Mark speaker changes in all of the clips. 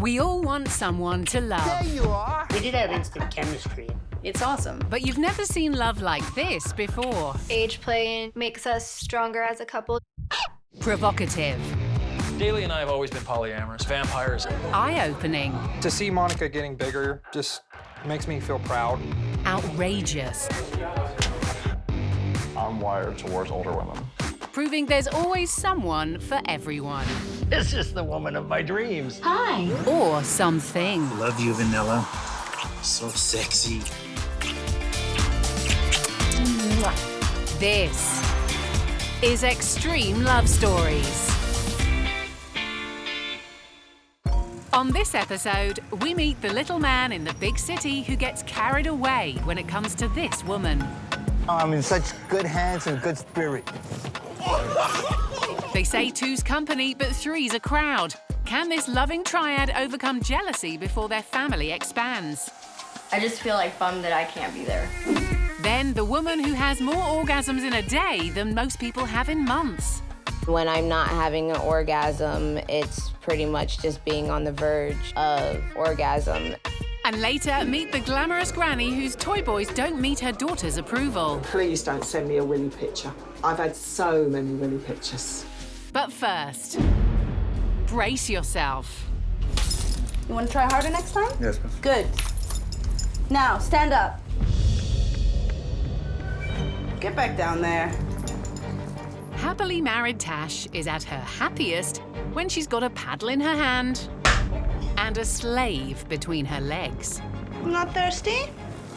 Speaker 1: We all want someone to love.
Speaker 2: There you are.
Speaker 3: We did have instant chemistry.
Speaker 4: It's awesome.
Speaker 1: But you've never seen love like this before.
Speaker 5: Age playing makes us stronger as a couple.
Speaker 1: Provocative.
Speaker 6: Daly and I have always been polyamorous, vampires.
Speaker 1: Eye-opening.
Speaker 7: To see Monica getting bigger just makes me feel proud.
Speaker 1: Outrageous.
Speaker 8: I'm wired towards older women.
Speaker 1: Proving there's always someone for everyone.
Speaker 3: This is the woman of my dreams.
Speaker 5: Hi.
Speaker 1: Or something.
Speaker 9: Love you, Vanilla. So sexy.
Speaker 1: This is Extreme Love Stories. On this episode, we meet the little man in the big city who gets carried away when it comes to this woman.
Speaker 2: I'm in such good hands and good spirit.
Speaker 1: They say two's company, but three's a crowd. Can this loving triad overcome jealousy before their family expands?
Speaker 10: I just feel like bummed that I can't be there.
Speaker 1: Then the woman who has more orgasms in a day than most people have in months.
Speaker 11: When I'm not having an orgasm, it's pretty much just being on the verge of orgasm.
Speaker 1: And later, meet the glamorous granny whose toy boys don't meet her daughter's approval.
Speaker 12: Please don't send me a Willy picture. I've had so many Willy pictures.
Speaker 1: But first, brace yourself.
Speaker 10: You want to try harder next time?
Speaker 8: Yes, miss.
Speaker 10: Good. Now, stand up. Get back down there.
Speaker 1: Happily married Tash is at her happiest when she's got a paddle in her hand and a slave between her legs.
Speaker 10: Not thirsty?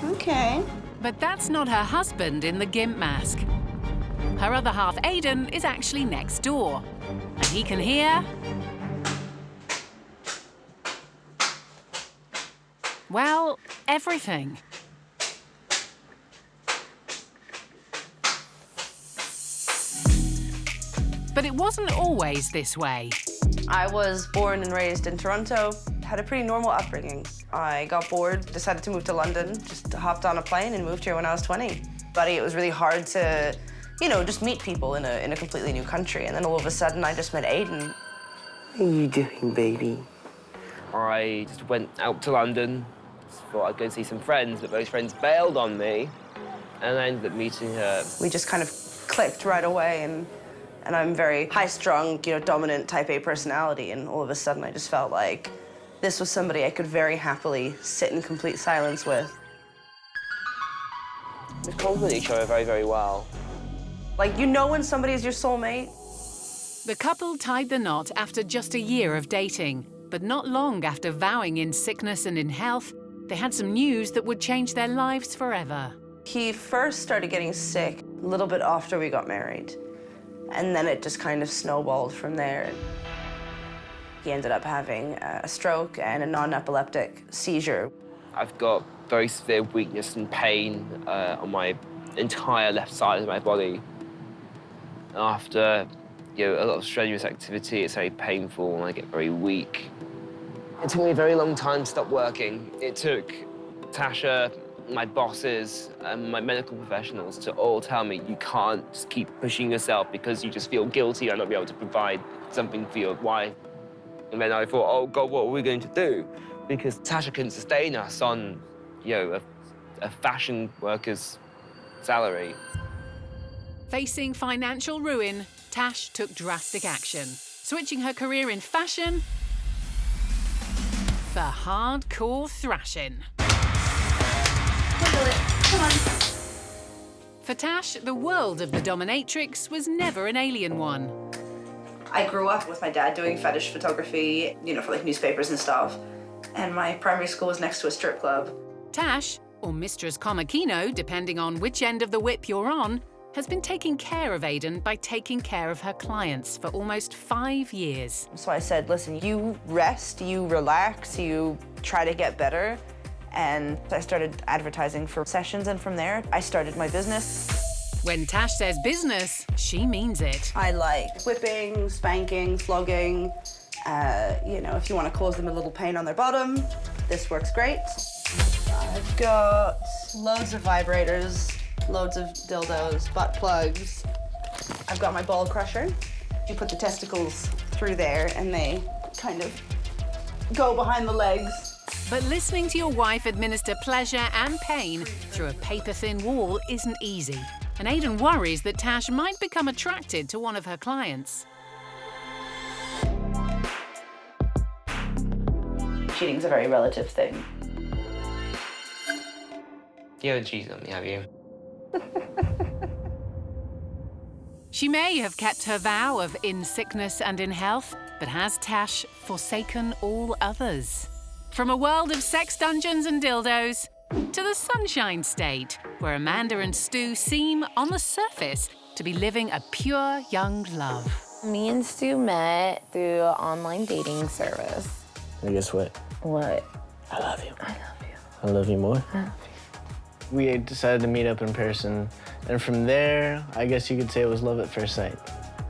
Speaker 10: Okay.
Speaker 1: But that's not her husband in the gimp mask. Her other half, Aiden, is actually next door. And he can hear... well, everything. But it wasn't always this way.
Speaker 4: I was born and raised in Toronto, had a pretty normal upbringing. I got bored, decided to move to London, just hopped on a plane and moved here when I was 20. But it was really hard to, just meet people in a completely new country. And then all of a sudden, I just met Aiden.
Speaker 12: What are you doing, baby?
Speaker 13: I just went out to London, thought I'd go and see some friends, but those friends bailed on me, and I ended up meeting her.
Speaker 4: We just kind of clicked right away, and I'm very high-strung, dominant type A personality, and all of a sudden I just felt like this was somebody I could very happily sit in complete silence with.
Speaker 13: We complement each other very, very well.
Speaker 4: Like, when somebody is your soulmate.
Speaker 1: The couple tied the knot after just a year of dating, but not long after vowing in sickness and in health, they had some news that would change their lives forever.
Speaker 4: He first started getting sick a little bit after we got married. And then it just kind of snowballed from there. He ended up having a stroke and a non-epileptic seizure.
Speaker 13: I've got very severe weakness and pain on my entire left side of my body. After a lot of strenuous activity, it's very painful and I get very weak. It took me a very long time to stop working. It took Tasha, my bosses, and my medical professionals to all tell me you can't just keep pushing yourself because you just feel guilty and not be able to provide something for your wife. And then I thought, oh God, what are we going to do? Because Tasha couldn't sustain us on, a fashion worker's salary.
Speaker 1: Facing financial ruin, Tash took drastic action, switching her career in fashion for hardcore thrashing.
Speaker 10: Come on.
Speaker 1: For Tash, the world of the dominatrix was never an alien one.
Speaker 4: I grew up with my dad doing fetish photography, for like newspapers and stuff. And my primary school was next to a strip club.
Speaker 1: Tash, or Mistress Comakino, depending on which end of the whip you're on, has been taking care of Aiden by taking care of her clients for almost 5 years.
Speaker 4: So I said, listen, you rest, you relax, you try to get better. And I started advertising for sessions, and from there, I started my business.
Speaker 1: When Tash says business, she means it.
Speaker 4: I like whipping, spanking, flogging. If you want to cause them a little pain on their bottom, this works great. I've got loads of vibrators, loads of dildos, butt plugs. I've got my ball crusher. You put the testicles through there, and they kind of
Speaker 10: go behind the legs.
Speaker 1: But listening to your wife administer pleasure and pain through a paper-thin wall isn't easy. And Aidan worries that Tash might become attracted to one of her clients.
Speaker 4: Cheating's a very relative thing.
Speaker 13: You haven't cheated on me, have you?
Speaker 1: She may have kept her vow of in sickness and in health, but has Tash forsaken all others? From a world of sex dungeons and dildos to the Sunshine State, where Amanda and Stu seem, on the surface, to be living a pure young love.
Speaker 11: Me and Stu met through an online dating service.
Speaker 14: And guess what?
Speaker 11: What?
Speaker 14: I love you.
Speaker 11: I love you.
Speaker 14: I love you more.
Speaker 11: I love you.
Speaker 14: We decided to meet up in person, and from there, I guess you could say it was love at first sight.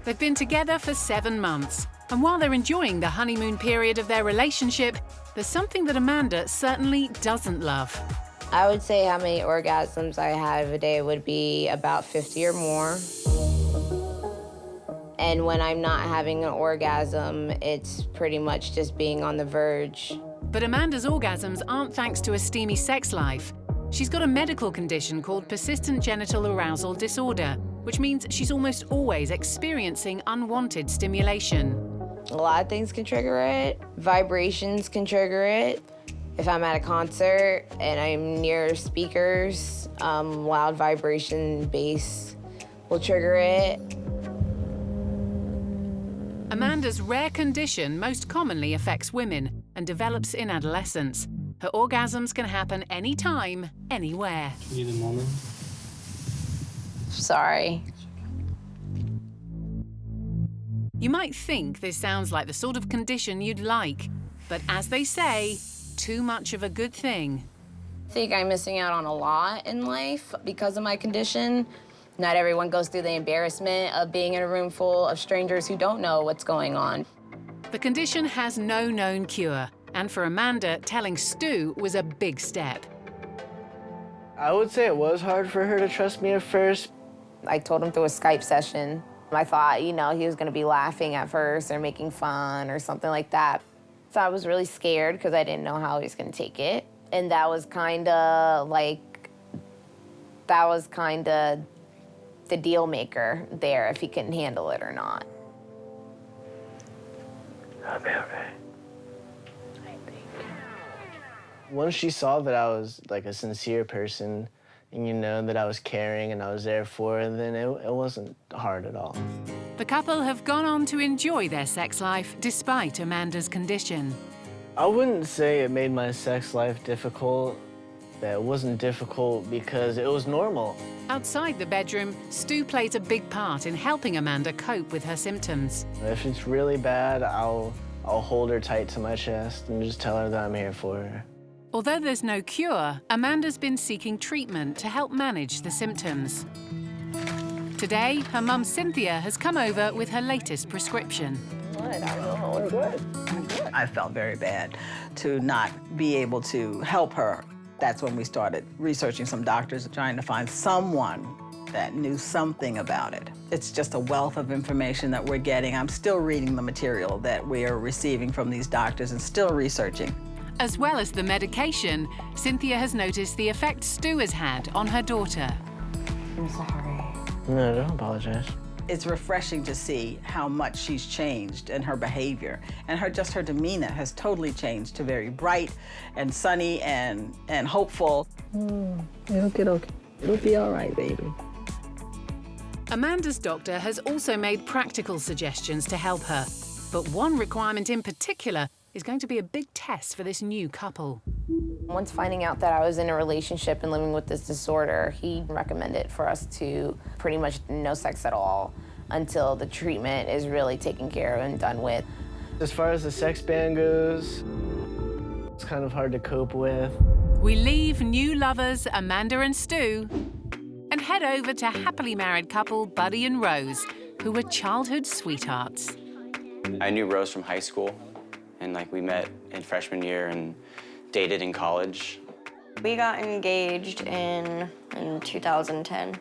Speaker 1: They've been together for 7 months, and while they're enjoying the honeymoon period of their relationship, there's something that Amanda certainly doesn't love.
Speaker 11: I would say how many orgasms I have a day would be about 50 or more. And when I'm not having an orgasm, it's pretty much just being on the verge.
Speaker 1: But Amanda's orgasms aren't thanks to a steamy sex life. She's got a medical condition called persistent genital arousal disorder, which means she's almost always experiencing unwanted stimulation.
Speaker 11: A lot of things can trigger it. Vibrations can trigger it. If I'm at a concert and I'm near speakers, loud vibration bass will trigger it.
Speaker 1: Amanda's rare condition most commonly affects women and develops in adolescence. Her orgasms can happen anytime, anywhere.
Speaker 14: Need a moment?
Speaker 11: Sorry.
Speaker 1: You might think this sounds like the sort of condition you'd like, but as they say, too much of a good thing.
Speaker 11: I think I'm missing out on a lot in life because of my condition. Not everyone goes through the embarrassment of being in a room full of strangers who don't know what's going on.
Speaker 1: The condition has no known cure, and for Amanda, telling Stu was a big step.
Speaker 14: I would say it was hard for her to trust me at first.
Speaker 11: I told him through a Skype session. I thought, he was gonna be laughing at first or making fun or something like that. So I was really scared because I didn't know how he was gonna take it. And that was kinda the deal maker there, if he couldn't handle it or not.
Speaker 14: I'll be all right. Once she saw that I was like a sincere person and that I was caring and I was there for her, then it wasn't hard at all.
Speaker 1: The couple have gone on to enjoy their sex life despite Amanda's condition.
Speaker 14: I wouldn't say it made my sex life difficult. That it wasn't difficult because it was normal.
Speaker 1: Outside the bedroom, Stu plays a big part in helping Amanda cope with her symptoms.
Speaker 14: If it's really bad, I'll hold her tight to my chest and just tell her that I'm here for her.
Speaker 1: Although there's no cure, Amanda's been seeking treatment to help manage the symptoms. Today, her mum Cynthia has come over with her latest prescription.
Speaker 14: I'm good.
Speaker 15: I felt very bad to not be able to help her. That's when we started researching some doctors, trying to find someone that knew something about it. It's just a wealth of information that we're getting. I'm still reading the material that we are receiving from these doctors and still researching.
Speaker 1: As well as the medication, Cynthia has noticed the effect Stu has had on her daughter.
Speaker 11: I'm sorry.
Speaker 14: No, don't apologize.
Speaker 15: It's refreshing to see how much she's changed in her behavior. And just her demeanor has totally changed to very bright and sunny and hopeful.
Speaker 12: It'll get okay. It'll be all right, baby.
Speaker 1: Amanda's doctor has also made practical suggestions to help her. But one requirement in particular is going to be a big test for this new couple.
Speaker 11: Once finding out that I was in a relationship and living with this disorder, he recommended for us to pretty much no sex at all until the treatment is really taken care of and done with.
Speaker 14: As far as the sex ban goes, it's kind of hard to cope with.
Speaker 1: We leave new lovers Amanda and Stu and head over to happily married couple Buddy and Rose, who were childhood sweethearts.
Speaker 16: I knew Rose from high school, and we met in freshman year and dated in college.
Speaker 5: We got engaged in 2010.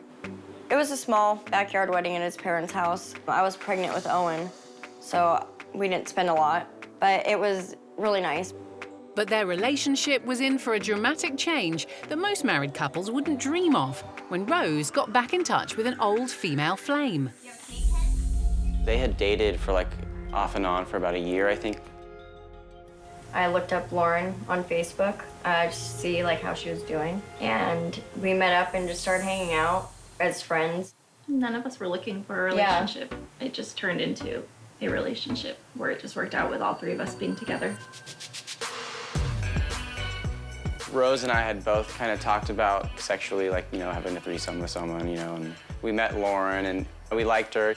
Speaker 5: It was a small backyard wedding at his parents' house. I was pregnant with Owen, so we didn't spend a lot, but it was really nice.
Speaker 1: But their relationship was in for a dramatic change that most married couples wouldn't dream of when Rose got back in touch with an old female flame.
Speaker 16: They had dated for like off and on for about a year, I think.
Speaker 5: I looked up Lauren on Facebook just to see like how she was doing. And we met up and just started hanging out as friends.
Speaker 17: None of us were looking for a relationship. Yeah. It just turned into a relationship where it just worked out with all three of us being together.
Speaker 16: Rose and I had both kind of talked about sexually, like, you know, having a threesome with someone, you know, and we met Lauren and we liked her.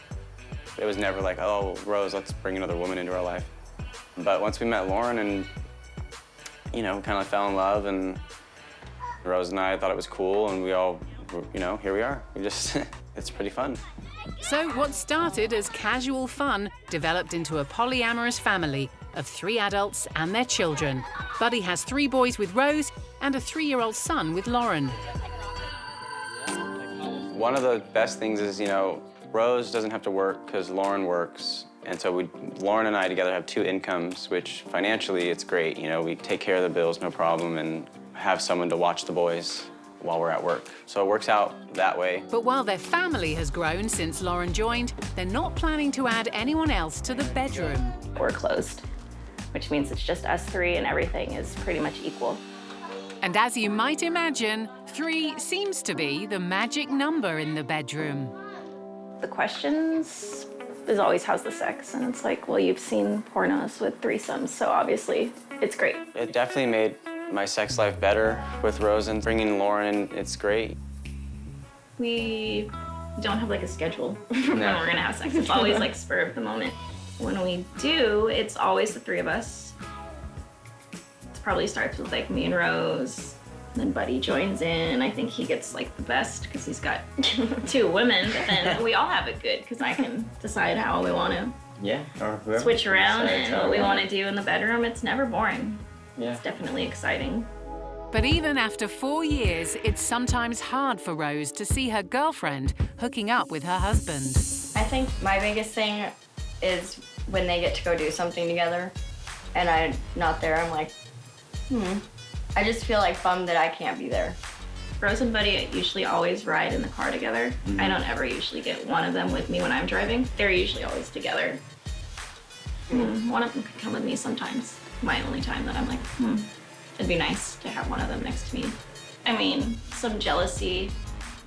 Speaker 16: It was never like, oh, Rose, let's bring another woman into our life. But once we met Lauren and, you know, kind of fell in love, and Rose and I thought it was cool, and we all, you know, here we are. We just, it's pretty fun.
Speaker 1: So what started as casual fun developed into a polyamorous family of 3 adults and their children. Buddy has 3 boys with Rose and a 3-year-old son with Lauren.
Speaker 16: One of the best things is, you know, Rose doesn't have to work because Lauren works. And so Lauren and I together have 2 incomes, which financially it's great. You know, we take care of the bills, no problem, and have someone to watch the boys while we're at work. So it works out that way.
Speaker 1: But while their family has grown since Lauren joined, they're not planning to add anyone else to the bedroom.
Speaker 17: We're closed, which means it's just us 3 and everything is pretty much equal.
Speaker 1: And as you might imagine, 3 seems to be the magic number in the bedroom.
Speaker 17: The questions is always, how's the sex? And it's like, well, you've seen pornos with threesomes, so obviously it's great.
Speaker 16: It definitely made my sex life better with Rose, and bringing Lauren in, it's great.
Speaker 17: We don't have like a schedule for when we're gonna have sex. It's always like spur of the moment. When we do, it's always the 3 of us. It probably starts with like me and Rose. Then Buddy joins in. I think he gets like the best because he's got 2 women, but then we all have it good because I can decide how we want to switch around and what we want to do in the bedroom. It's never boring. Yeah. It's definitely exciting.
Speaker 1: But even after 4 years, it's sometimes hard for Rose to see her girlfriend hooking up with her husband.
Speaker 5: I think my biggest thing is when they get to go do something together and I'm not there, I'm like, I just feel like bummed that I can't be there.
Speaker 17: Rose and Buddy usually always ride in the car together. I don't ever usually get one of them with me when I'm driving. They're usually always together. One of them could come with me sometimes. My only time that I'm like, it'd be nice to have one of them next to me. I mean, some jealousy.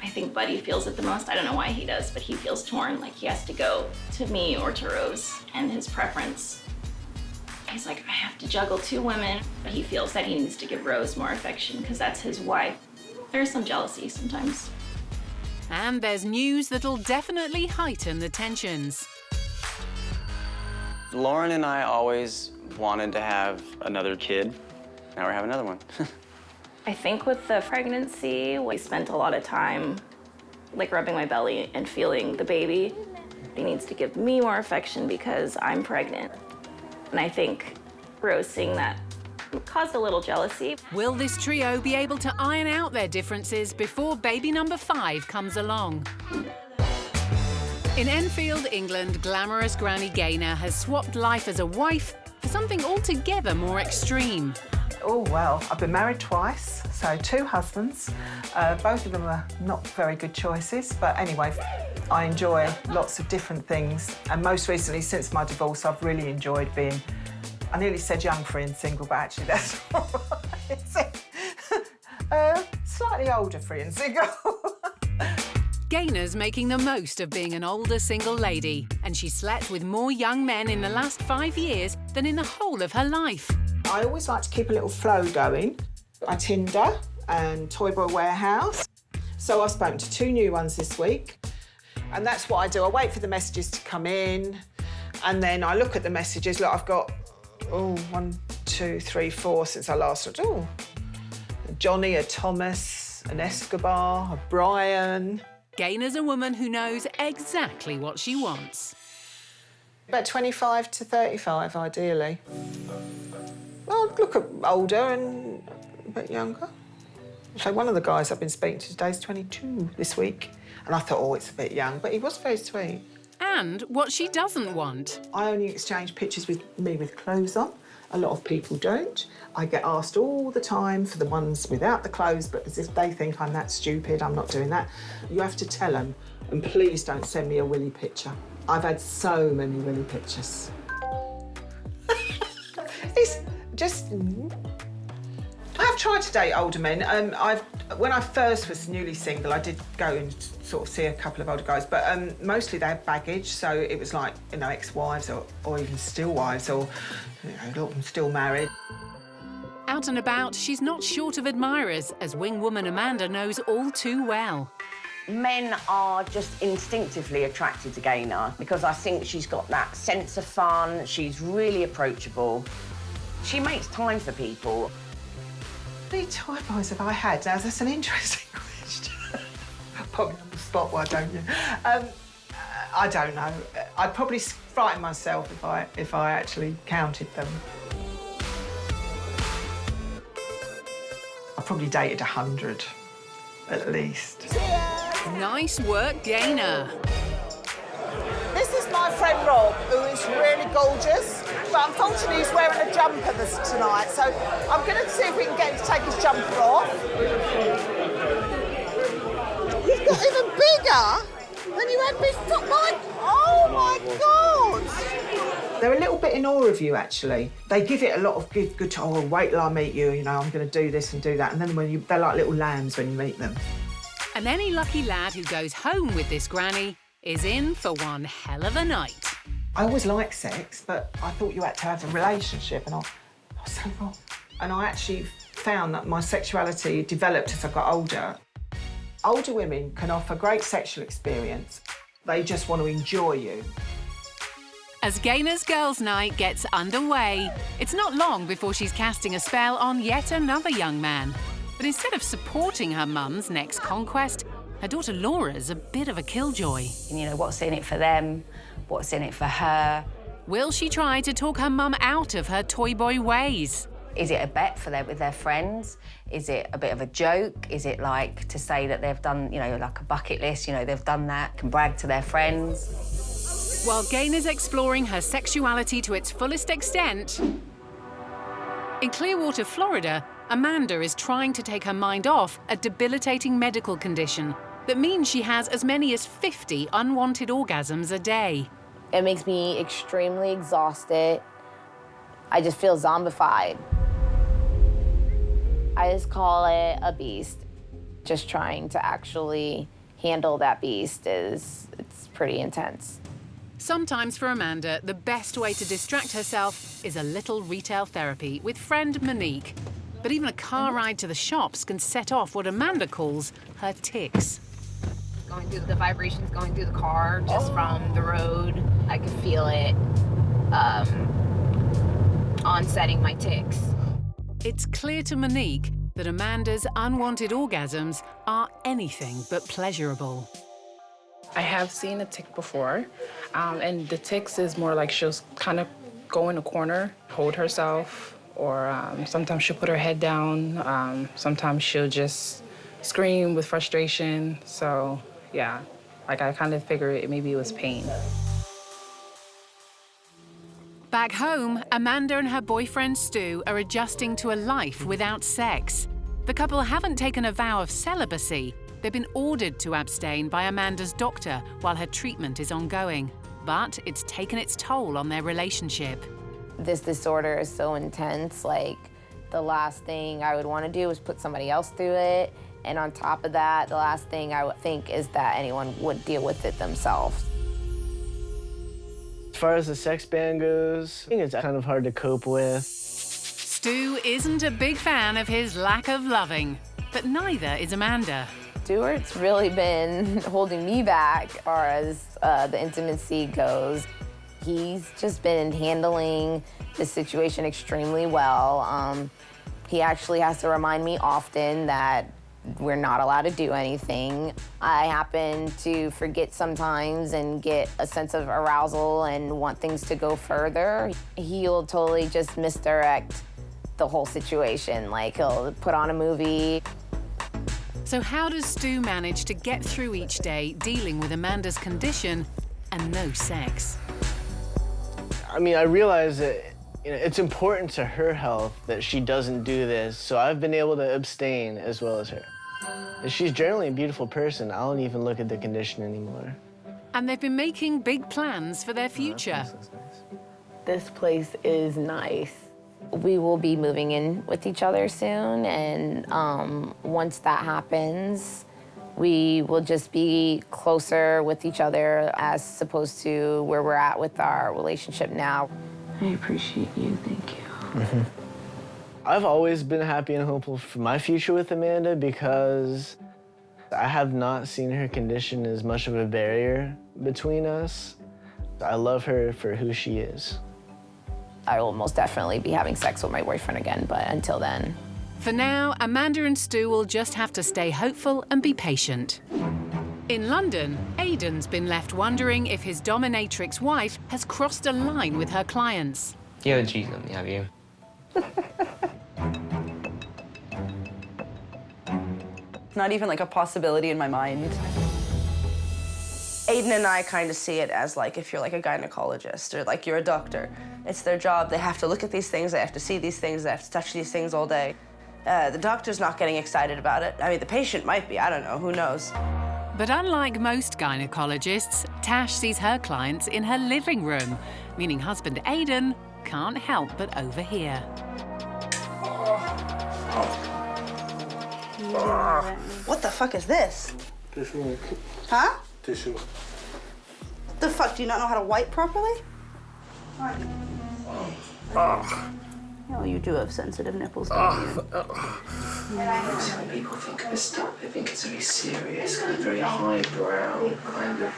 Speaker 17: I think Buddy feels it the most. I don't know why he does, but he feels torn, like he has to go to me or to Rose, and his preference. He's like, I have to juggle 2 women, but he feels that he needs to give Rose more affection because that's his wife. There's some jealousy sometimes.
Speaker 1: And there's news that'll definitely heighten the tensions.
Speaker 16: Lauren and I always wanted to have another kid. Now we're having another one.
Speaker 17: I think with the pregnancy, we spent a lot of time like rubbing my belly and feeling the baby. He needs to give me more affection because I'm pregnant. And I think Rose seeing that caused a little jealousy.
Speaker 1: Will this trio be able to iron out their differences before baby number 5 comes along? In Enfield, England, glamorous Granny Gaynor has swapped life as a wife for something altogether more extreme.
Speaker 12: Oh, well, I've been married twice, so 2 husbands. Both of them are not very good choices, but anyway, I enjoy lots of different things. And most recently, since my divorce, I've really enjoyed being, I nearly said young, free and single, but actually that's all right. Slightly older, free and single.
Speaker 1: Gaynor's making the most of being an older single lady, and she slept with more young men in the last 5 years than in the whole of her life.
Speaker 12: I always like to keep a little flow going. I Tinder and Toy Boy Warehouse. So I've spoken to 2 new ones this week. And that's what I do. I wait for the messages to come in, and then I look at the messages. Look, I've got, 1, 2, 3, 4 since I last looked. Oh, a Johnny, a Thomas, an Escobar, a Brian.
Speaker 1: Gaynor's a woman who knows exactly what she wants.
Speaker 12: About 25 to 35, ideally. Well, look at older and a bit younger. So one of the guys I've been speaking to today is 22 this week. And I thought, it's a bit young, but he was very sweet.
Speaker 1: And what she doesn't want.
Speaker 12: I only exchange pictures with me with clothes on, A lot of people don't. I get asked all the time for the ones without the clothes, but as if they think I'm that stupid, I'm not doing that. You have to tell them, and please don't send me a willy picture. I've had so many willy pictures. It's just... I have tried to date older men. When I first was newly single, I did go and sort of see a couple of older guys, but mostly they had baggage, so it was like, you know, ex-wives or even still wives, or you know, a lot of them still married.
Speaker 1: Out and about, she's not short of admirers, as wingwoman Amanda knows all too well.
Speaker 18: Men are just instinctively attracted to Gaynor because I think she's got that sense of fun, she's really approachable. She makes time for people.
Speaker 12: How many toy boys have I had? Now, that's an interesting question. Probably on the spot, why don't you? I don't know. I'd probably frighten myself if I actually counted them. I probably dated 100, at least.
Speaker 1: Nice work, Gaynor.
Speaker 10: This is my friend Rob, who is really gorgeous, but unfortunately he's wearing a jumper tonight, so I'm going to see if we can get him to take his jumper off. You've got even bigger than you had before. Oh my God!
Speaker 12: They're a little bit in awe of you, actually. They give it a lot of good oh, wait till I meet you, you know, I'm going to do this and do that. And then they're like little lambs when you meet them.
Speaker 1: And any lucky lad who goes home with this granny is in for one hell of a night.
Speaker 12: I always liked sex, but I thought you had to have a relationship, and I was so wrong. And I actually found that my sexuality developed as I got older. Older women can offer great sexual experience. They just want to enjoy you.
Speaker 1: As Gaynor's girls' night gets underway, it's not long before she's casting a spell on yet another young man. But instead of supporting her mum's next conquest, her daughter Laura's a bit of a killjoy.
Speaker 18: You know, what's in it for them? What's in it for her?
Speaker 1: Will she try to talk her mum out of her toy boy ways?
Speaker 18: Is it a bet for them with their friends? Is it a bit of a joke? Is it like to say that they've done, you know, like a bucket list, you know, they've done that, can brag to their friends?
Speaker 1: While Gaynor's exploring her sexuality to its fullest extent, in Clearwater, Florida, Amanda is trying to take her mind off a debilitating medical condition that means she has as many as 50 unwanted orgasms a day.
Speaker 11: It makes me extremely exhausted. I just feel zombified. I just call it a beast. Just trying to actually handle that beast it's pretty intense.
Speaker 1: Sometimes for Amanda, the best way to distract herself is a little retail therapy with friend Monique. But even a car ride to the shops can set off what Amanda calls her tics.
Speaker 11: Going through the vibrations going through the car, just from the road, I could feel it onsetting my tics.
Speaker 1: It's clear to Monique that Amanda's unwanted orgasms are anything but pleasurable.
Speaker 19: I have seen a tic before, and the tics is more like she'll kind of go in a corner, hold herself, or sometimes she'll put her head down. Sometimes she'll just scream with frustration. So, yeah, like I kind of figured maybe it was pain.
Speaker 1: Back home, Amanda and her boyfriend Stu are adjusting to a life without sex. The couple haven't taken a vow of celibacy. They've been ordered to abstain by Amanda's doctor while her treatment is ongoing. But it's taken its toll on their relationship.
Speaker 11: This disorder is so intense, like the last thing I would want to do is put somebody else through it. And on top of that, the last thing I would think is that anyone would deal with it themselves.
Speaker 14: As far as the sex ban goes, I think it's kind of hard to cope with.
Speaker 1: Stu isn't a big fan of his lack of loving, but neither is Amanda.
Speaker 11: Stuart's really been holding me back as far as the intimacy goes. He's just been handling the situation extremely well. He actually has to remind me often that we're not allowed to do anything. I happen to forget sometimes and get a sense of arousal and want things to go further. He'll totally just misdirect the whole situation. Like, he'll put on a movie.
Speaker 1: So how does Stu manage to get through each day dealing with Amanda's condition and no sex?
Speaker 14: I mean, I realize that You know, it's important to her health that she doesn't do this, so I've been able to abstain as well as her. She's generally a beautiful person. I don't even look at the condition anymore.
Speaker 1: And they've been making big plans for their future.
Speaker 11: This place is nice. We will be moving in with each other soon, and once that happens, we will just be closer with each other as opposed to where we're at with our relationship now.
Speaker 19: I appreciate you, thank you.
Speaker 14: I've always been happy and hopeful for my future with Amanda because I have not seen her condition as much of a barrier between us. I love her for who she is.
Speaker 11: I will most definitely be having sex with my boyfriend again, but until then.
Speaker 1: For now, Amanda and Stu will just have to stay hopeful and be patient. In London, Aidan's been left wondering if his dominatrix wife has crossed a line with her clients.
Speaker 13: You haven't cheated on me, have you?
Speaker 4: Not even like a possibility in my mind. Aidan and I kind of see it as like if you're like a gynecologist or like you're a doctor. It's their job. They have to look at these things, they have to see these things, they have to touch these things all day. The doctor's not getting excited about it. I mean, the patient might be, I don't know, who knows?
Speaker 1: But unlike most gynecologists, Tash sees her clients in her living room, meaning husband Aidan can't help but overhear.
Speaker 4: What the fuck is this?
Speaker 20: Tissue.
Speaker 4: Huh?
Speaker 20: Tissue.
Speaker 4: The fuck, do you not know how to wipe properly? Oh, you do have sensitive nipples, don't you?
Speaker 21: When people think of this stuff, they think it's very serious, kind of very highbrow, kind of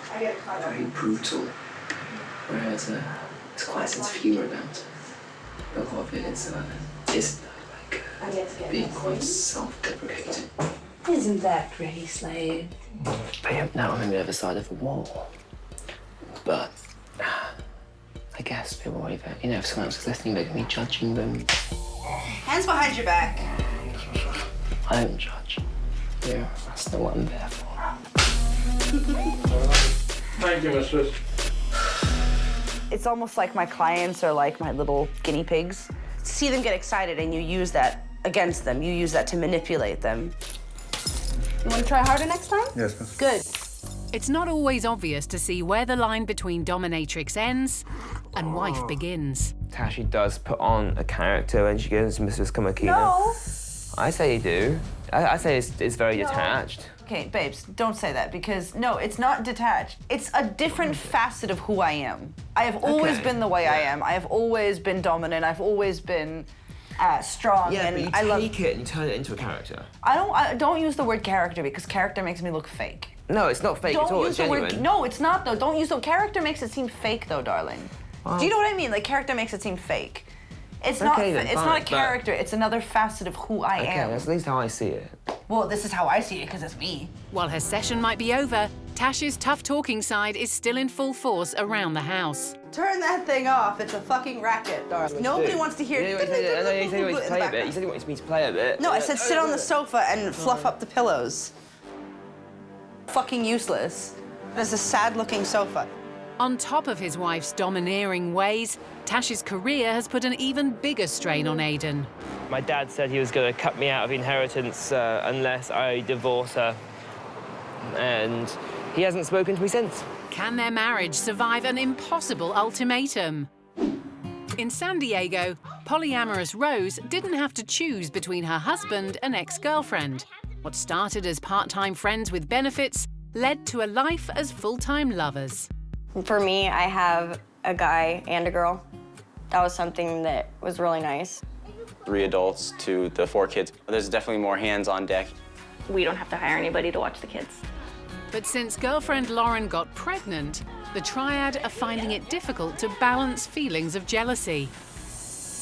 Speaker 21: very brutal. Whereas there's quite a sense of humour about it. A lot of it is being quite self-deprecating.
Speaker 17: Isn't that pretty, Slade?
Speaker 21: I am now on the other side of the wall. But I guess they worry that, you know, if someone else is listening, they're going to be judging them.
Speaker 4: Hands behind your back.
Speaker 21: I don't judge. Yeah, that's not what I'm there for.
Speaker 20: Thank you, mistress.
Speaker 4: It's almost like my clients are like my little guinea pigs. See them get excited and you use that against them. You use that to manipulate them. You want to try harder next time?
Speaker 20: Yes, miss.
Speaker 4: Good.
Speaker 1: It's not always obvious to see where the line between dominatrix ends and wife begins.
Speaker 13: Tashi does put on a character when she goes to Mrs. Kamakina.
Speaker 4: No.
Speaker 13: I say you do. I say it's very detached.
Speaker 4: Okay, babes, don't say that because, no, it's not detached. It's a different facet of who I am. I have always been the way I am. I have always been dominant. I've always been strong.
Speaker 13: Yeah,
Speaker 4: and
Speaker 13: but you
Speaker 4: I
Speaker 13: take it and you turn it into a character.
Speaker 4: I don't use the word character because character makes me look fake.
Speaker 13: No, it's not fake at all, it's genuine.
Speaker 4: No, it's not though. Don't use the character makes it seem fake though, darling. Do you know what I mean? Like character makes it seem fake. It's not.
Speaker 13: Then,
Speaker 4: it's not a character. It's another facet of who I am.
Speaker 13: That's at least how I see it.
Speaker 4: Well, this is how I see it because it's me.
Speaker 1: While her session might be over, Tash's tough talking side is still in full force around the house.
Speaker 4: Turn that thing off. It's a fucking racket, darling. Nobody wants to hear.
Speaker 13: You said you wanted to play a bit. You said you wanted me to play a bit.
Speaker 4: No, I said sit on the sofa and fluff up the pillows. Fucking useless. There's a sad-looking sofa.
Speaker 1: On top of his wife's domineering ways, Tash's career has put an even bigger strain on Aidan.
Speaker 13: My dad said he was going to cut me out of inheritance unless I divorce her. And he hasn't spoken to me since.
Speaker 1: Can their marriage survive an impossible ultimatum? In San Diego, polyamorous Rose didn't have to choose between her husband and ex-girlfriend. What started as part-time friends with benefits led to a life as full-time lovers.
Speaker 5: For me, I have a guy and a girl. That was something that was really nice.
Speaker 16: 3 adults to the 4 kids. There's definitely more hands on deck.
Speaker 17: We don't have to hire anybody to watch the kids.
Speaker 1: But since girlfriend Lauren got pregnant, the triad are finding it difficult to balance feelings of jealousy.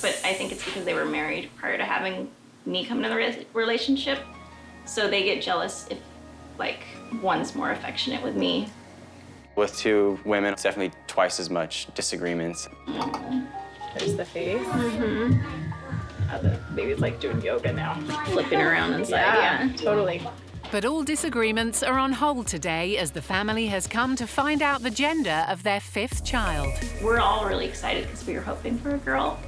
Speaker 17: But I think it's because they were married prior to having me come into the relationship. So they get jealous if, like, one's more affectionate with me.
Speaker 16: With 2 women, it's definitely twice as much disagreements.
Speaker 19: There's the face.
Speaker 17: Mm-hmm.
Speaker 19: The baby's like doing yoga now.
Speaker 17: Flipping around inside, yeah.
Speaker 19: Totally.
Speaker 1: But all disagreements are on hold today as the family has come to find out the gender of their 5th child.
Speaker 17: We're all really excited because we were hoping for a girl.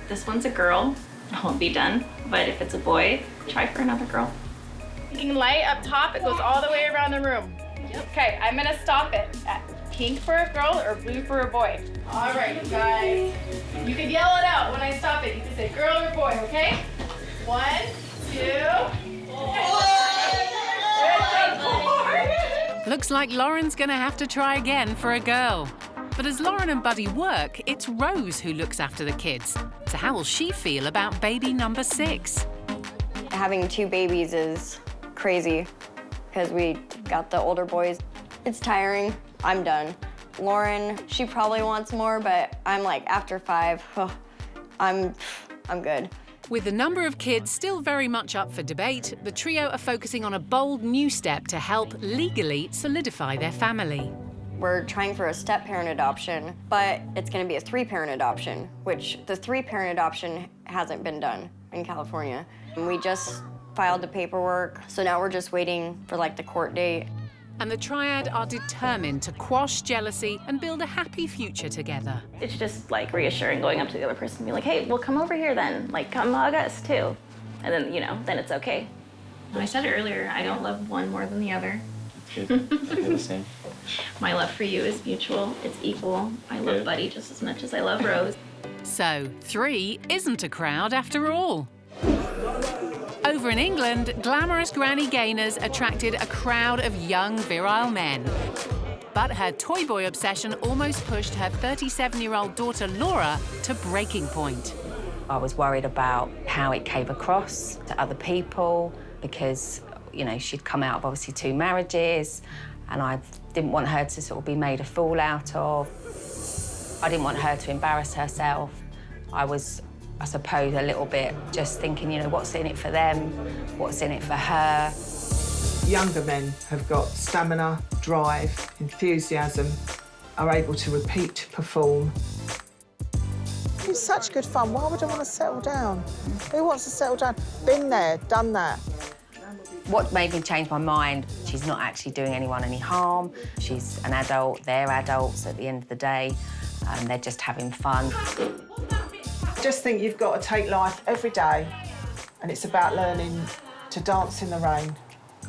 Speaker 17: This one's a girl. I won't be done. But if it's a boy, try for another girl.
Speaker 6: Pink light up top, it goes all the way around the room. Okay, I'm gonna stop it at pink for a girl or blue for a boy. All right, you guys. You can yell it out when I stop it. You can say girl or boy, okay? 1, 2, 4.
Speaker 1: Looks like Lauren's gonna have to try again for a girl. But as Lauren and Buddy work, it's Rose who looks after the kids. So how will she feel about baby number 6?
Speaker 5: Having 2 babies is crazy because we got the older boys. It's tiring. I'm done. Lauren, she probably wants more, but I'm like, after 5, I'm good.
Speaker 1: With the number of kids still very much up for debate, the trio are focusing on a bold new step to help legally solidify their family.
Speaker 5: We're trying for a step-parent adoption, but it's going to be a 3-parent adoption, which the 3-parent adoption hasn't been done in California. And we just filed the paperwork, so now we're just waiting for like the court date.
Speaker 1: And the triad are determined to quash jealousy and build a happy future together.
Speaker 17: It's just like reassuring going up to the other person and being like, hey, well, come over here then. Like, come hug us too. And then, you know, then it's okay. I said it earlier, I don't love one more than the other.
Speaker 8: Good. I feel the same.
Speaker 17: My love for you is mutual, it's equal. I love Buddy just as much as I love Rose.
Speaker 1: So 3 isn't a crowd after all. Over in England, glamorous Granny Gaynors attracted a crowd of young, virile men. But her toy boy obsession almost pushed her 37-year-old daughter Laura to breaking point.
Speaker 18: I was worried about how it came across to other people because, you know, she'd come out of obviously 2 marriages and I didn't want her to sort of be made a fool out of. I didn't want her to embarrass herself. I was, I suppose, a little bit just thinking, you know, what's in it for them? What's in it for her?
Speaker 12: Younger men have got stamina, drive, enthusiasm, are able to repeat, perform. It's such good fun. Why would I want to settle down? Who wants to settle down? Been there, done that.
Speaker 18: What made me change my mind, she's not actually doing anyone any harm. She's an adult, they're adults at the end of the day, and they're just having fun.
Speaker 12: Just think you've got to take life every day, and it's about learning to dance in the rain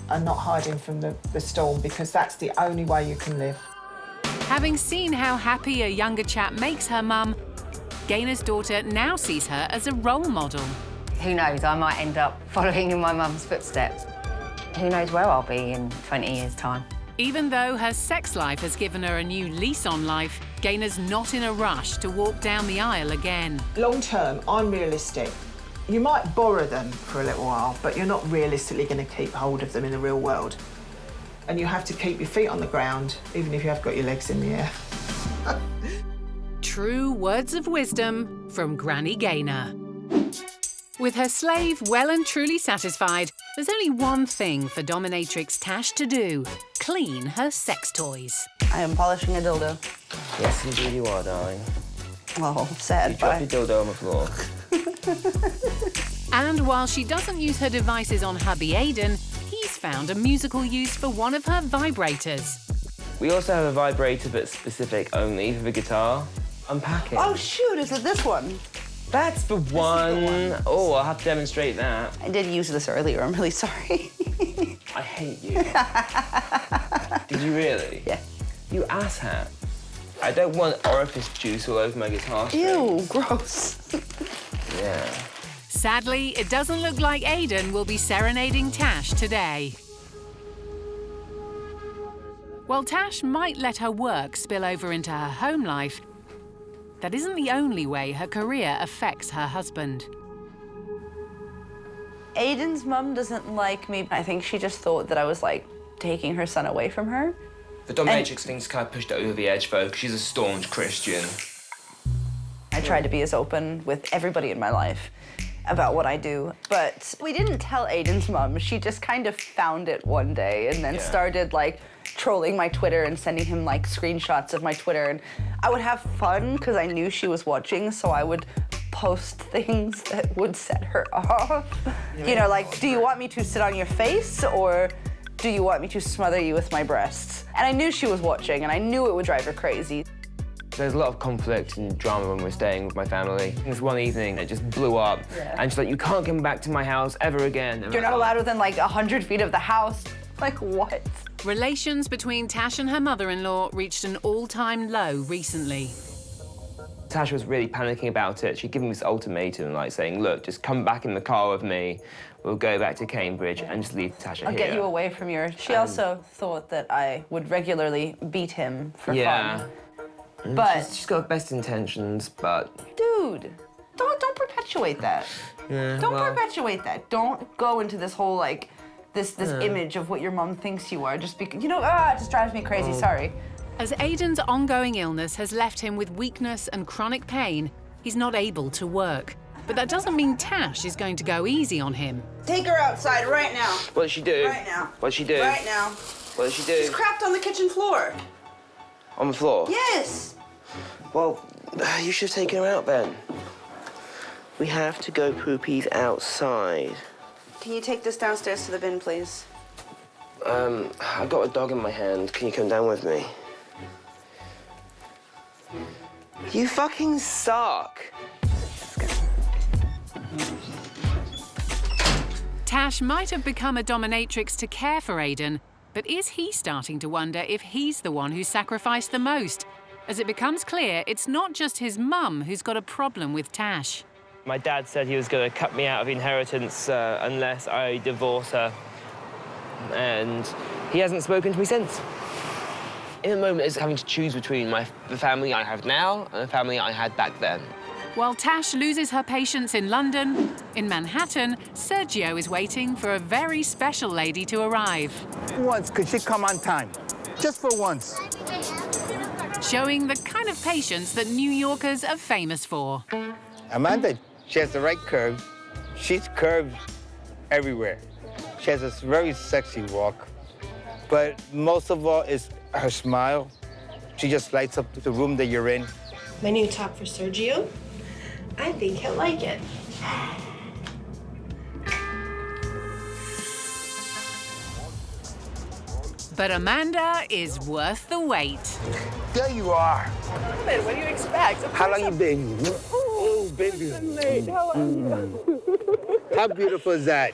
Speaker 12: and not hiding from the storm, because that's the only way you can live.
Speaker 1: Having seen how happy a younger chap makes her mum, Gaynor's daughter now sees her as a role model.
Speaker 18: Who knows, I might end up following in my mum's footsteps. Who knows where I'll be in 20 years' time.
Speaker 1: Even though her sex life has given her a new lease on life, Gaynor's not in a rush to walk down the aisle again.
Speaker 12: Long term, I'm realistic. You might borrow them for a little while, but you're not realistically going to keep hold of them in the real world. And you have to keep your feet on the ground, even if you have got your legs in the air.
Speaker 1: True words of wisdom from Granny Gaynor. With her slave well and truly satisfied, there's only one thing for dominatrix Tash to do: clean her sex toys.
Speaker 4: I am polishing a dildo.
Speaker 13: Yes, indeed you are, darling.
Speaker 4: Oh, sad.
Speaker 13: You dropped your dildo on the floor.
Speaker 1: And while she doesn't use her devices on hubby Aiden, he's found a musical use for one of her vibrators.
Speaker 13: We also have a vibrator, but specific only for the guitar. Unpack it.
Speaker 4: Oh, shoot, is it this one?
Speaker 13: That's the one. Oh, I'll have to demonstrate that.
Speaker 4: I did use this earlier, I'm really sorry.
Speaker 13: I hate you. Did you really?
Speaker 4: Yeah.
Speaker 13: You asshat. I don't want orifice juice all over my guitar string.
Speaker 4: Ew, gross.
Speaker 13: Yeah.
Speaker 1: Sadly, it doesn't look like Aiden will be serenading Tash today. While Tash might let her work spill over into her home life, that isn't the only way her career affects her husband.
Speaker 4: Aiden's mum doesn't like me. I think she just thought that I was, like, taking her son away from her.
Speaker 13: The dominatrix thing's kind of pushed her over the edge, though, 'cause she's a staunch Christian.
Speaker 4: I tried to be as open with everybody in my life about what I do, but we didn't tell Aiden's mum. She just kind of found it one day and then started, like, trolling my Twitter and sending him, like, screenshots of my Twitter. And I would have fun because I knew she was watching, so I would post things that would set her off. You know, like, do you want me to sit on your face or do you want me to smother you with my breasts? And I knew she was watching and I knew it would drive her crazy.
Speaker 13: There's a lot of conflict and drama when we're staying with my family. This one evening, it just blew up.
Speaker 4: Yeah.
Speaker 13: And she's like, you can't come back to my house ever again. And
Speaker 4: You're not allowed within like 100 feet of the house. Like, what?
Speaker 1: Relations between Tash and her mother-in-law reached an all-time low recently.
Speaker 13: Tash was really panicking about it. She'd given me this ultimatum, like saying, look, just come back in the car with me. We'll go back to Cambridge and just leave Tasha
Speaker 4: I'll
Speaker 13: here.
Speaker 4: get you away from your... She also thought that I would regularly beat him for fun.
Speaker 13: And
Speaker 4: But...
Speaker 13: she's got best intentions, but...
Speaker 4: Dude, don't perpetuate that.
Speaker 13: Yeah,
Speaker 4: Don't
Speaker 13: well,
Speaker 4: perpetuate that. Don't go into this whole, like, this image of what your mom thinks you are just because... You know, it just drives me crazy, sorry.
Speaker 1: As Aiden's ongoing illness has left him with weakness and chronic pain, he's not able to work. But that doesn't mean Tash is going to go easy on him.
Speaker 4: Take her outside right now.
Speaker 13: What did she do?
Speaker 4: Right now.
Speaker 13: What did she do?
Speaker 4: Right now.
Speaker 13: What did she do?
Speaker 4: She's crapped on the kitchen floor.
Speaker 13: On the floor?
Speaker 4: Yes.
Speaker 13: Well, you should have taken her out then. We have to go poopies outside.
Speaker 4: Can you take this downstairs to the bin, please?
Speaker 13: I've got a dog in my hand. Can you come down with me? You fucking suck.
Speaker 1: Tash might have become a dominatrix to care for Aiden, but is he starting to wonder if he's the one who sacrificed the most? As it becomes clear, it's not just his mum who's got a problem with Tash.
Speaker 13: My dad said he was going to cut me out of inheritance unless I divorce her. And he hasn't spoken to me since. In the moment, it's having to choose between the family I have now and the family I had back then.
Speaker 1: While Tash loses her patience in London, in Manhattan, Sergio is waiting for a very special lady to arrive.
Speaker 2: Once, could she come on time? Just for once.
Speaker 1: Showing the kind of patience that New Yorkers are famous for.
Speaker 2: Amanda, she has the right curves. She's curved everywhere. She has this very sexy walk. But most of all is her smile. She just lights up the room that you're in.
Speaker 7: My new top for Sergio. I think he'll like it.
Speaker 1: But Amanda is worth the wait.
Speaker 2: There you are.
Speaker 7: What do you expect?
Speaker 2: How long you been? Oh, baby.
Speaker 7: I'm late. How are you?
Speaker 2: How beautiful is that?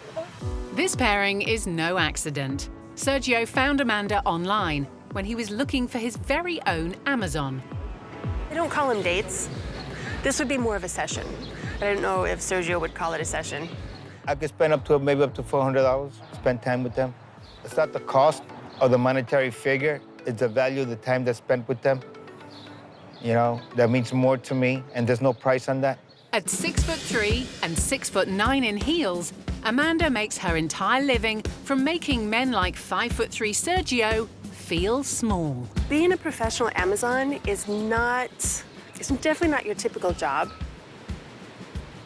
Speaker 1: This pairing is no accident. Sergio found Amanda online when he was looking for his very own Amazon.
Speaker 7: I don't call them dates. This would be more of a session. I don't know if Sergio would call it a session.
Speaker 2: I could spend maybe up to $400, spend time with them. It's not the cost or the monetary figure, it's the value of the time that's spent with them. You know, that means more to me, and there's no price on that.
Speaker 1: At 6'3" and 6'9" in heels, Amanda makes her entire living from making men like 5'3" Sergio feel small.
Speaker 7: Being a professional Amazon is definitely not your typical job.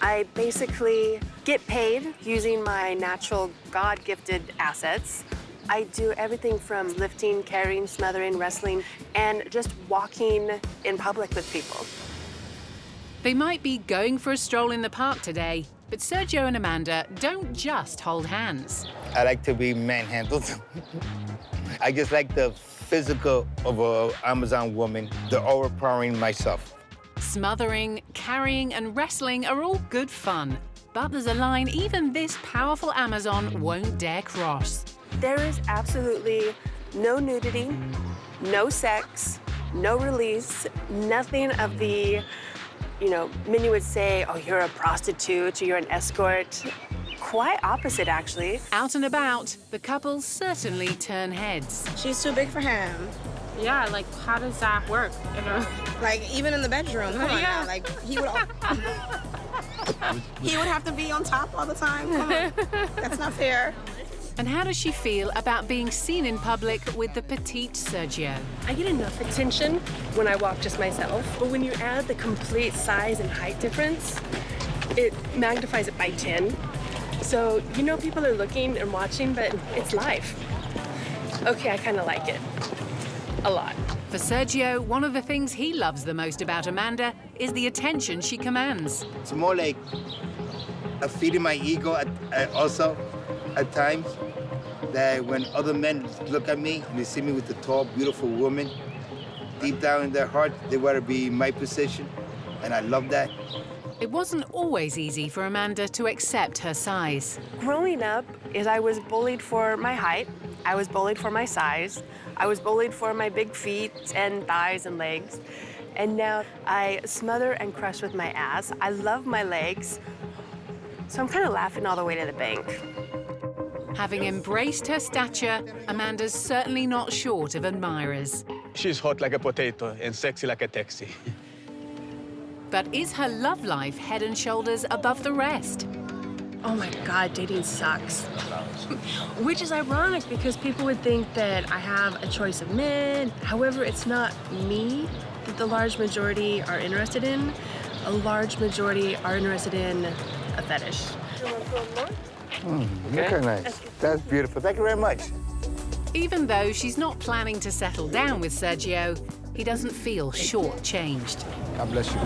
Speaker 7: I basically get paid using my natural God-gifted assets. I do everything from lifting, carrying, smothering, wrestling, and just walking in public with people.
Speaker 1: They might be going for a stroll in the park today, but Sergio and Amanda don't just hold hands.
Speaker 2: I like to be manhandled. I just like the physical of an Amazon woman, the overpowering myself.
Speaker 1: Smothering, carrying, and wrestling are all good fun, but there's a line even this powerful Amazon won't dare cross.
Speaker 7: There is absolutely no nudity, no sex, no release, nothing of the, many would say, oh, you're a prostitute or you're an escort. Quite opposite, actually.
Speaker 1: Out and about, the couple certainly turn heads.
Speaker 7: She's too big for him.
Speaker 22: Yeah, like, how does that work?
Speaker 7: Like, even in the bedroom, come on now. Like, he would have to be on top all the time. Come on. That's not fair.
Speaker 1: And how does she feel about being seen in public with the petite Sergio?
Speaker 7: I get enough attention when I walk just myself, but when you add the complete size and height difference, it magnifies it by 10. So, people are looking and watching, but it's live. Okay, I kind of like it. A lot.
Speaker 1: For Sergio, one of the things he loves the most about Amanda is the attention she commands.
Speaker 2: It's more like a feeding my ego also at times, that when other men look at me and they see me with a tall, beautiful woman, deep down in their heart, they want to be in my position, and I love that.
Speaker 1: It wasn't always easy for Amanda to accept her size.
Speaker 7: Growing up, I was bullied for my height. I was bullied for my size. I was bullied for my big feet and thighs and legs. And now I smother and crush with my ass. I love my legs. So I'm kind of laughing all the way to the bank.
Speaker 1: Having embraced her stature, Amanda's certainly not short of admirers.
Speaker 3: She's hot like a potato and sexy like a taxi.
Speaker 1: But is her love life head and shoulders above the rest?
Speaker 7: Oh my God, dating sucks. Which is ironic because people would think that I have a choice of men. However, it's not me that the large majority are interested in. A large majority are interested in a fetish.
Speaker 2: Very nice. That's beautiful. Thank you very much.
Speaker 1: Even though she's not planning to settle down with Sergio, he doesn't feel shortchanged.
Speaker 2: God bless you.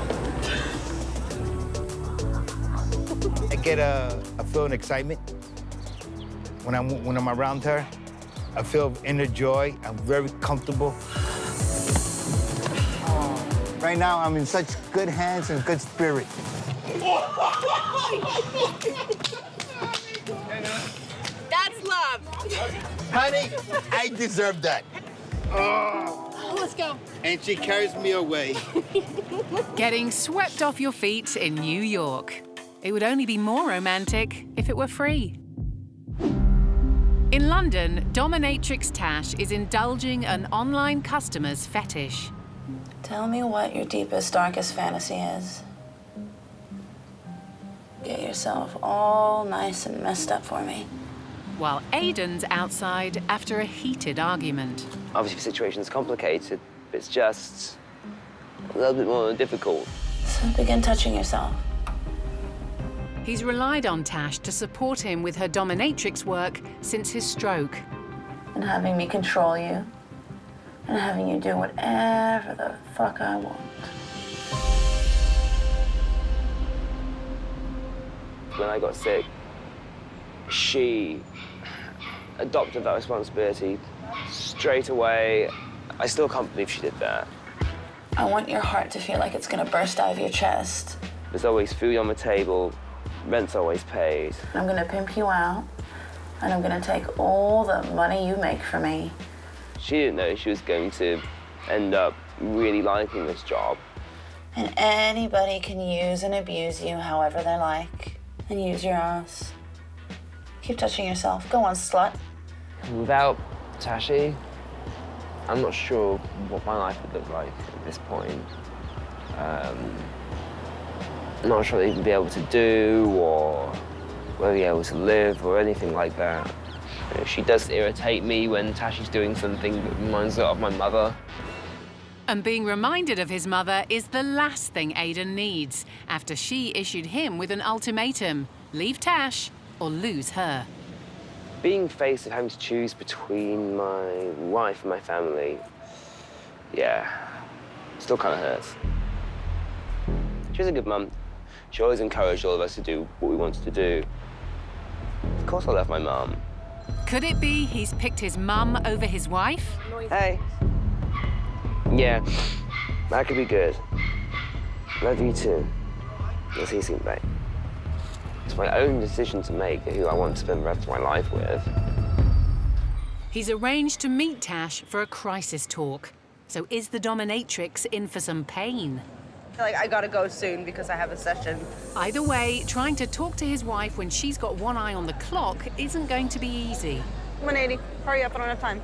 Speaker 2: I get a feeling excitement when I'm around her. I feel inner joy. I'm very comfortable. Right now, I'm in such good hands and good spirit.
Speaker 7: That's love.
Speaker 2: Honey, I deserve that.
Speaker 7: Let's go.
Speaker 2: And she carries me away.
Speaker 1: Getting swept off your feet in New York. It would only be more romantic if it were free. In London, dominatrix Tash is indulging an online customer's fetish.
Speaker 4: Tell me what your deepest, darkest fantasy is. Get yourself all nice and messed up for me.
Speaker 1: While Aiden's outside after a heated argument.
Speaker 13: Obviously, the situation's complicated, but it's just a little bit more difficult.
Speaker 4: So begin touching yourself.
Speaker 1: He's relied on Tash to support him with her dominatrix work since his stroke.
Speaker 4: And having me control you. And having you do whatever the fuck I want.
Speaker 13: When I got sick, she adopted that responsibility straight away. I still can't believe she did that.
Speaker 4: I want your heart to feel like it's gonna burst out of your chest.
Speaker 13: There's always food on the table, rent's always paid.
Speaker 4: I'm gonna pimp you out, and I'm gonna take all the money you make for me.
Speaker 13: She didn't know she was going to end up really liking this job.
Speaker 4: And anybody can use and abuse you however they like, and use your ass. Keep touching yourself. Go on, slut.
Speaker 13: Without Tashi, I'm not sure what my life would look like at this point. I'm not sure what I'd even be able to do, or whether I'd be able to live, or anything like that. You know, she does irritate me when Tashi's doing something that reminds her of my mother.
Speaker 1: And being reminded of his mother is the last thing Aiden needs after she issued him with an ultimatum: leave Tash or lose her.
Speaker 13: Being faced with having to choose between my wife and my family, yeah, still kind of hurts. She was a good mum. She always encouraged all of us to do what we wanted to do. Of course I love my mum.
Speaker 1: Could it be he's picked his mum over his wife?
Speaker 13: Hey. Yeah, that could be good. Love you too. Let's see you soon, babe. It's my own decision to make who I want to spend the rest of my life with.
Speaker 1: He's arranged to meet Tash for a crisis talk. So is the dominatrix in for some pain?
Speaker 4: Like, I gotta go soon because I have a session.
Speaker 1: Either way, trying to talk to his wife when she's got one eye on the clock isn't going to be easy.
Speaker 4: 180. Hurry up, I don't have time.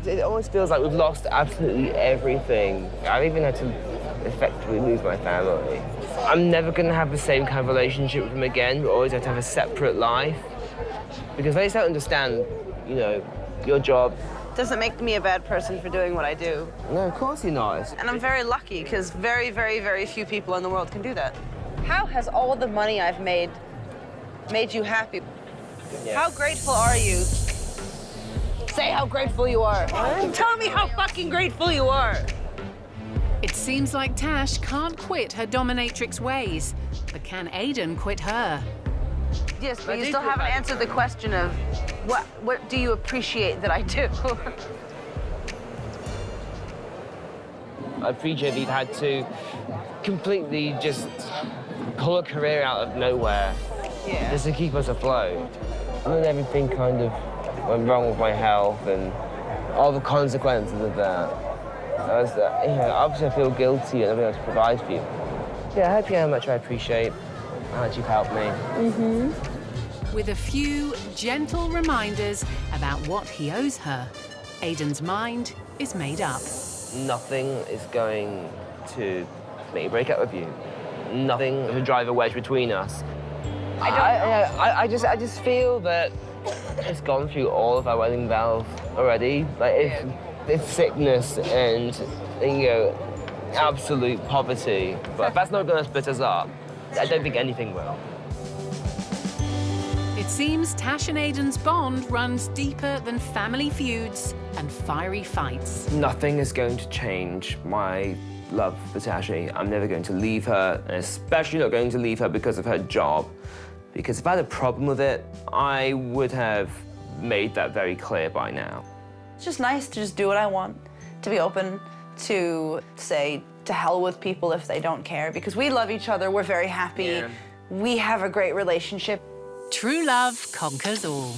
Speaker 13: It almost feels like we've lost absolutely everything. I've even had to effectively lose my family. I'm never going to have the same kind of relationship with him again. We always have to have a separate life. Because they just don't understand, you know, your job.
Speaker 4: Doesn't make me a bad person for doing what I do.
Speaker 13: No, of course you're not.
Speaker 4: And I'm very lucky, because very, very, very few people in the world can do that. How has all the money I've made you happy?
Speaker 13: Yeah.
Speaker 4: How grateful are you
Speaker 9: Say how grateful you are. Tell me how fucking grateful you are.
Speaker 1: It seems like Tash can't quit her dominatrix ways, but can Aiden quit her?
Speaker 4: Yes, but you still haven't answered the question of what do you appreciate that I do?
Speaker 13: I appreciate that you've had to completely just pull a career out of nowhere just to keep us afloat. And everything kind of went wrong with my health and all the consequences of that. Obviously I feel guilty and I'm able to provide for you. Yeah, I hope you know how much I appreciate how much you've helped me.
Speaker 1: With a few gentle reminders about what he owes her, Aiden's mind is made up.
Speaker 13: Nothing is going to make me break up with you. Nothing to drive a wedge between us. I just feel that it's gone through all of our wedding vows already. Like it's sickness and absolute poverty. But that's not going to split us up. I don't think anything will.
Speaker 1: It seems Tash and Aiden's bond runs deeper than family feuds and fiery fights.
Speaker 13: Nothing is going to change my love for Tashi. I'm never going to leave her, and especially not going to leave her because of her job. Because if I had a problem with it, I would have made that very clear by now.
Speaker 4: It's just nice to just do what I want, to be open, to say to hell with people if they don't care, because we love each other, we're very happy, we have a great relationship.
Speaker 1: True love conquers all.